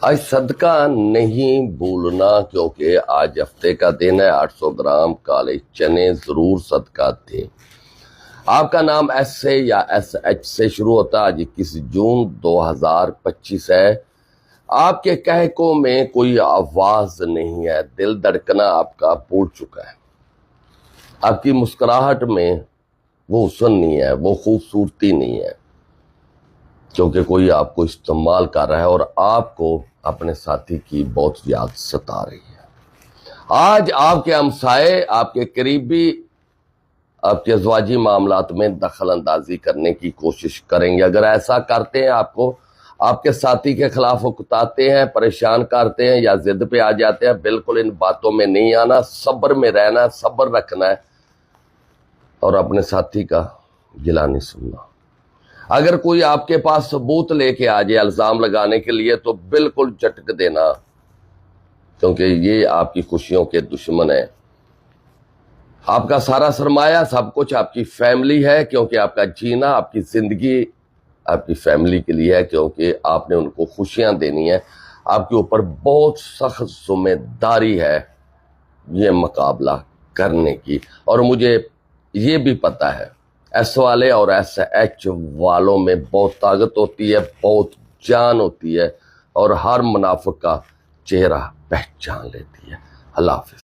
آج صدقہ نہیں بھولنا، کیونکہ آج ہفتے کا دن ہے۔ 800 گرام کالے چنے ضرور صدقہ دیں۔ آپ کا نام ایس سے یا ایس ایچ سے شروع ہوتا ہے۔ آج 21 جون 2025 ہے۔ آپ کے کہکوں میں کوئی آواز نہیں ہے، دل دھڑکنا آپ کا بھول چکا ہے۔ آپ کی مسکراہٹ میں وہ حسن نہیں ہے، وہ خوبصورتی نہیں ہے، کیونکہ کوئی آپ کو استعمال کر رہا ہے اور آپ کو اپنے ساتھی کی بہت یاد ستا رہی ہے۔ آج آپ کے ہمسائے، آپ کے قریبی آپ کے ازواجی معاملات میں دخل اندازی کرنے کی کوشش کریں گے۔ اگر ایسا کرتے ہیں، آپ کو آپ کے ساتھی کے خلاف اکتاتے ہیں، پریشان کرتے ہیں یا ضد پہ آ جاتے ہیں، بالکل ان باتوں میں نہیں آنا، صبر میں رہنا، صبر رکھنا ہے اور اپنے ساتھی کا گلہ نہیں سننا۔ اگر کوئی آپ کے پاس ثبوت لے کے آ جائے الزام لگانے کے لیے تو بالکل جھٹک دینا، کیونکہ یہ آپ کی خوشیوں کے دشمن ہیں۔ آپ کا سارا سرمایہ، سب کچھ آپ کی فیملی ہے، کیونکہ آپ کا جینا، آپ کی زندگی آپ کی فیملی کے لیے ہے، کیونکہ آپ نے ان کو خوشیاں دینی ہیں۔ آپ کے اوپر بہت سخت ذمہ داری ہے یہ مقابلہ کرنے کی، اور مجھے یہ بھی پتہ ہے ایس والے اور ایس ایچ والوں میں بہت طاقت ہوتی ہے، بہت جان ہوتی ہے، اور ہر منافق کا چہرہ پہچان لیتی ہے۔ اللہ حافظ۔